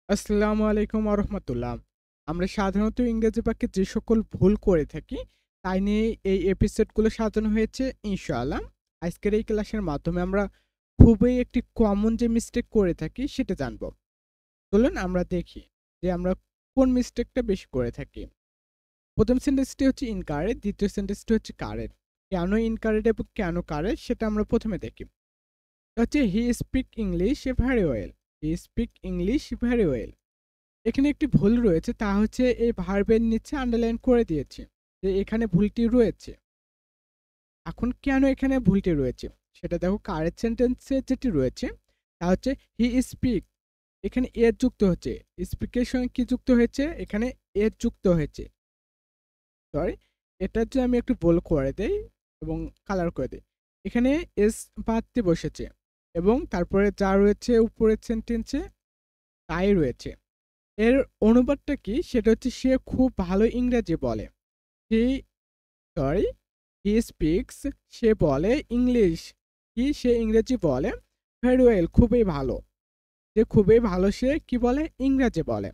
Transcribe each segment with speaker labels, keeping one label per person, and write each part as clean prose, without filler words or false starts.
Speaker 1: আসসালামু আলাইকুম ওয়া রাহমাতুল্লাহ। আমরা সাধারণত ইংরেজি বাক্যে যে সকল ভুল করে থাকি, তাই নিয়ে এই এপিসোডগুলো সাজানো হয়েছে ইনশাআল্লাহ। আজকের এই ক্লাসের মাধ্যমে আমরা খুবই একটি কমন যে মিস্টেক করে থাকি সেটা জানব। চলুন আমরা দেখি যে আমরা কোন মিস্টেকটা বেশি করে থাকি। প্রথম সেন্টেন্সটি হচ্ছে ইনকারেক্ট, দ্বিতীয় সেন্টেন্সটি হচ্ছে কারেক্ট। কেন ইনকারেক্ট এবং কেন কারেক্ট সেটা আমরা প্রথমে দেখি। এটা হচ্ছে he speak English very well. He speak English very well. এখানে একটি ভুল রয়েছে, তা হচ্ছে এই ভার্বের নিচে আন্ডারলাইন করে দিয়েছি যে এখানে ভুলটি রয়েছে। এখন কেন এখানে ভুলটি রয়েছে সেটা দেখো, কারেক্ট সেন্টেন্সে যেটি রয়েছে তা হচ্ছে হি স্পিক, এখানে এর যুক্ত হচ্ছে। স্পিকের সঙ্গে কি যুক্ত হয়েছে? এখানে এর যুক্ত হয়েছে। সরি, এটা যদি আমি একটু বোল্ড করে দেই এবং কালার করে দিই, এখানে এস বাড়তে বসেছে এবং তারপরে যা রয়েছে উপরের সেন্টেন্সে তাই রয়েছে। এর অনুবাদটা কি? সেটা হচ্ছে সে খুব ভালো ইংরেজি বলে। হি সরি হি স্পিক্স, সে বলে ইংলিশ, কি সে ইংরেজি বলে ভেরি ওয়েল, খুবই ভালো। যে খুবই ভালো সে কি বলে? ইংরেজি বলে।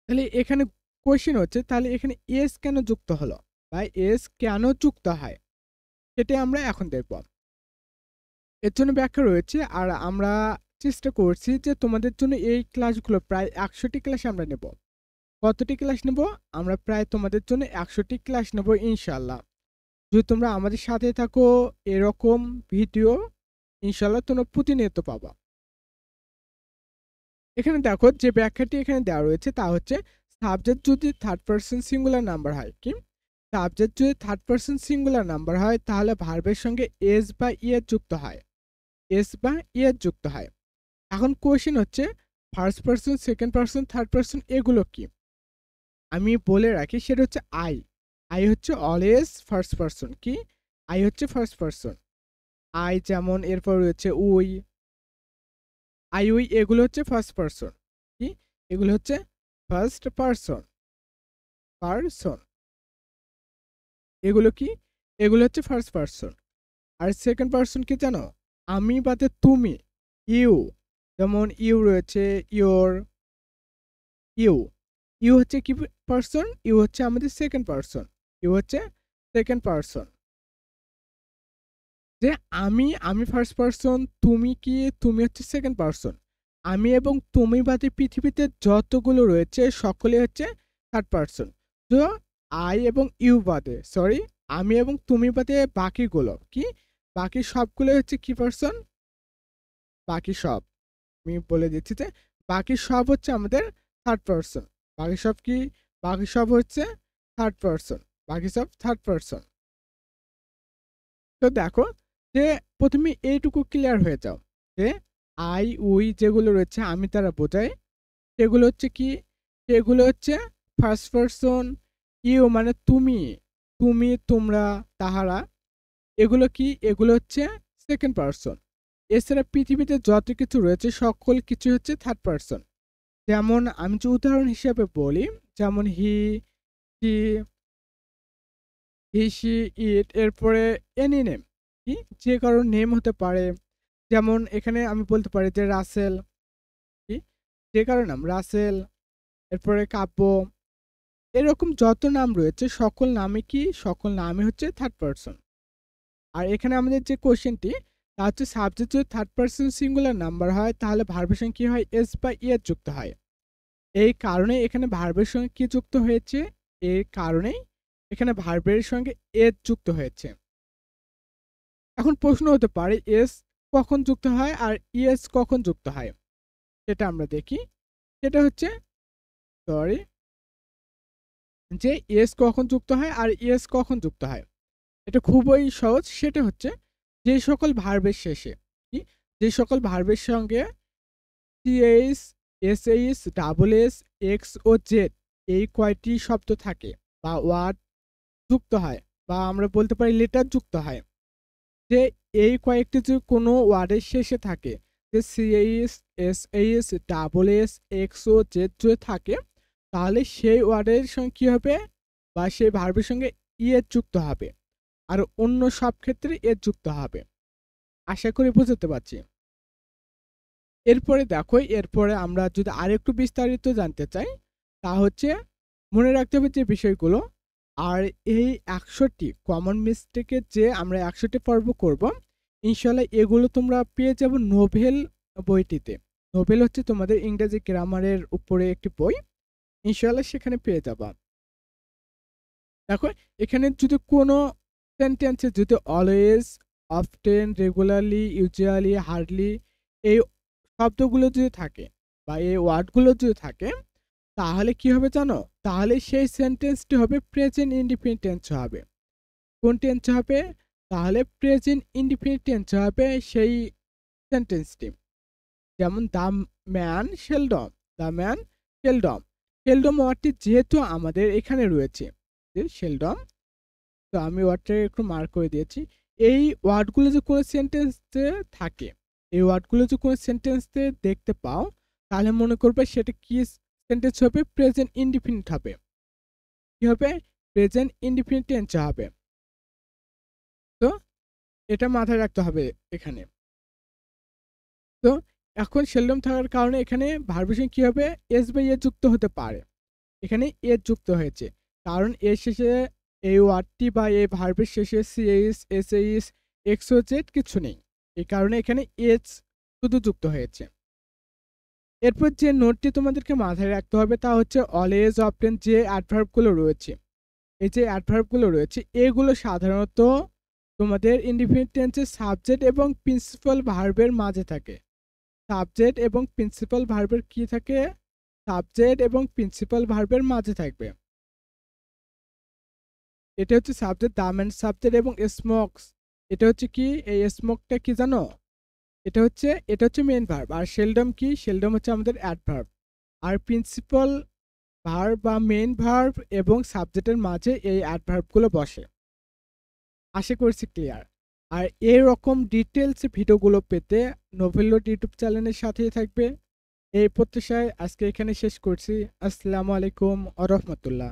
Speaker 1: তাহলে এখানে কোয়েশ্চেন হচ্ছে, তাহলে এখানে এস কেন যুক্ত হলো বা এস কেন যুক্ত হয় সেটাই আমরা এখন দেখব। এর জন্য ব্যাখ্যা রয়েছে, আর আমরা চেষ্টা করছি যে তোমাদের জন্য এই ক্লাসগুলো প্রায় 100টি ক্লাস আমরা নেব। কতটি ক্লাস নেব? আমরা প্রায় তোমাদের জন্য 100টি ক্লাস নেব ইনশাআল্লাহ। যদি তোমরা আমাদের সাথে থাকো, এরকম ভিডিও ইনশাআল্লাহ তোমরা প্রতিনিয়ত পাবা। এখানে দেখো যে ব্যাখ্যাটি এখানে দেওয়া রয়েছে তা হচ্ছে সাবজেক্ট যদি থার্ড পারসন সিঙ্গুলার নাম্বার হয়, কি সাবজেক্ট যদি থার্ড পারসন সিঙ্গুলার নাম্বার হয় তাহলে ভার্বের সঙ্গে এস বা ইয়ের যুক্ত হয়। এস বা ইয়ের যুক্ত হয়। এখন কোয়েশ্চেন হচ্ছে first person, second person, third person এগুলো কি? আমি বলে রাখি, সেটা হচ্ছে আই। আই হচ্ছে অলওয়েজ ফার্স্ট পারসন। কি? আই হচ্ছে ফার্স্ট পারসন। আই যেমন, এরপর রয়েছে উই, আই উই এগুলো হচ্ছে ফার্স্ট পারসন। কি? এগুলো হচ্ছে ফার্স্ট পারসন। পারসন এগুলো কি? এগুলো হচ্ছে ফার্স্ট পারসন। আর সেকেন্ড পারসন কি জানো? আমি বাদে তুমি, ইউ। যেমন ইউ রয়েছে, ইওর, ইউ। ইউ হচ্ছে কি পারসন? ইউ হচ্ছে আমাদের সেকেন্ড পারসন। ইউ হচ্ছে সেকেন্ড পারসন। যে আমি ফার্স্ট পারসন, তুমি কি? তুমি হচ্ছে সেকেন্ড পারসন। আমি এবং তুমি বাদে পৃথিবীতে যতগুলো রয়েছে সকলে হচ্ছে থার্ড পারসন। তো আই এবং ইউ বাদে, সরি, আমি এবং তুমি বাদে বাকিগুলো কি? বাকি সবগুলো হচ্ছে কি পারসন? বাকি সব, আমি বলে দিচ্ছি যে বাকি সব হচ্ছে আমাদের থার্ড পারসন। বাকি সব কি? বাকি সব হচ্ছে থার্ড পারসন। বাকি সব থার্ড পারসন। তো দেখো যে প্রথমে এইটুকু ক্লিয়ার হয়ে যাও যে আই উই যেগুলো রয়েছে আমি তারা বোঝায়, সেগুলো হচ্ছে কি? সেগুলো হচ্ছে ফার্স্ট পারসন। ইউ মানে তুমি, তুমি, তোমরা, তাহারা এগুলো কি? এগুলো হচ্ছে সেকেন্ড পারসন। এছাড়া পৃথিবীতে যত কিছু রয়েছে সকল কিছু হচ্ছে থার্ড পারসন। যেমন আমি যে উদাহরণ হিসেবে বলি, যেমন হি, শি, হি ইট, এরপরে এনি নেম, কি যে কারোর নেম হতে পারে। যেমন এখানে আমি বলতে পারি যে রাসেল, কি যে কারোর নাম রাসেল, এরপরে কাব্য, এরকম যত নাম রয়েছে সকল নামে কি? সকল নামে হচ্ছে থার্ড পারসন। আর এখানে আমাদের যে কোশ্চেনটি তা হচ্ছে সাবজেক্ট যদি থার্ড পারসন সিঙ্গুলার নাম্বার হয় তাহলে ভার্বের সঙ্গে কি হয়? এস বা ইয়ের যুক্ত হয়। এই কারণে এখানে ভার্বের সঙ্গে কি যুক্ত হয়েছে? এই কারণেই এখানে ভার্বের সঙ্গে এস যুক্ত হয়েছে। এখন প্রশ্ন হতে পারে এস কখন যুক্ত হয় আর ইএস কখন যুক্ত হয়, সেটা আমরা দেখি। সেটা হচ্ছে, সরি, যে এস কখন যুক্ত হয় আর ইএস কখন যুক্ত হয় এটা খুবই সহজ। সেটা হচ্ছে যে সকল ভার্বের শেষে, কি যে সকল ভার্বের সঙ্গে CH, SH, double S, X ও জেড এই কয়টি শব্দ থাকে বা ওয়ার্ড যুক্ত হয়, বা আমরা বলতে পারি লেটার যুক্ত হয়, যে এই কয়েকটি যদি কোনো ওয়ার্ডের শেষে থাকে, যে CH, SH, double S, X ও জেড যদি থাকে, তাহলে সেই ওয়ার্ডের সঙ্গে কি হবে? বা সেই ভার্বের সঙ্গে ইয়ের যুক্ত হবে, আর অন্য সব ক্ষেত্রে এর যুক্ত হবে। আশা করি বুঝতে পারছি। এরপরে দেখো, এরপরে আমরা যদি আরেকটু বিস্তারিত জানতে চাই, তা হচ্ছে মনে রাখতে হবে যে বিষয়গুলো। আর এই ১০০টি কমন মিস্টেকের যে আমরা ১০০টি পর্ব করব, ইনশাল্লাহ এগুলো তোমরা পেয়ে যাবো নোভেল বইটিতে। নোভেল হচ্ছে তোমাদের ইংরেজি গ্রামারের উপরে একটি বই, ইনশাল্লাহ সেখানে পেয়ে যাবা। দেখো, এখানে যদি কোনো সেন্টেন্সে যদি always, often, regularly, usually, hardly এই শব্দগুলো যদি থাকে বা এই ওয়ার্ডগুলো যদি থাকে, তাহলে কি হবে জানো? তাহলে সেই সেন্টেন্সটি হবে প্রেজেন্ট ইনডিফিনিট টেন্স হবে। কোন টেন্স হবে? তাহলে প্রেজেন্ট ইনডিফিনিট টেন্স হবে সেই সেন্টেন্সটি। যেমন the man seldom, the man seldom, seldom ওয়ার্ডটি যেহেতু আমাদের এখানে রয়েছে সেলডম, তো আমি ওয়ার্ডটাকে একটু মার্ক করে দিয়েছি। এই ওয়ার্ডগুলো যে কোনো সেন্টেন্সে থাকে, এই ওয়ার্ডগুলো যে কোনো সেন্টেন্সে দেখতে পাও, তাহলে মনে করবে সেটা কি সেন্টেন্স হবে? প্রেজেন্ট ইনডিফিনিট হবে। কি হবে? প্রেজেন্ট ইনডিফিনিট টেন্স হবে। তো এটা মাথায় রাখতে হবে এখানে। তো এখন সেলডম থাকার কারণে এখানে ভার্বের সঙ্গে কি হবে? এস বাই এ যুক্ত হতে পারে। এখানে এ যুক্ত হয়েছে, কারণ এর শেষে এই ওয়ার্ডটি বা এই ভার্বের শেষে সিএইচ, এসএইচ, এক্সওজেড কিছু নেই, এই কারণে এখানে এস শুধু যুক্ত হয়েছে। এরপর যে নোটটি তোমাদেরকে মাথায় রাখতে হবে তা হচ্ছে অলওয়েজ, অফটেন যে অ্যাডভার্বগুলো রয়েছে, এই যে অ্যাডভার্বগুলো রয়েছে এগুলো সাধারণত তোমাদের ইনডিফিনিট টেন্সের সাবজেক্ট এবং প্রিন্সিপাল ভার্বের মাঝে থাকে। সাবজেক্ট এবং প্রিন্সিপাল ভার্বের কি থাকে? সাবজেক্ট এবং প্রিন্সিপাল ভার্বের মাঝে থাকবে। এটা হচ্ছে সাবজেক্ট, দ্য ম্যান সাবজেক্ট, এবং স্মোকস এটা হচ্ছে কি? এই স্মোকটা কি জানো? এটা হচ্ছে মেইন ভার্ব। আর সেলডম কি? সেলডম হচ্ছে আমাদের অ্যাডভার্ব। আর প্রিন্সিপাল ভার্ব বা মেইন ভার্ব এবং সাবজেক্টের মাঝে এই অ্যাডভার্বগুলো বসে। আশা করছি ক্লিয়ার। আর এরকম ডিটেলস ভিডিওগুলো পেতে নোভেলোড ইউটিউব চ্যানেলের সাথেই থাকবে। এই প্রত্যাশায় আজকে এখানে শেষ করছি। আসসালামু আলাইকুম ওয়া রাহমাতুল্লাহ।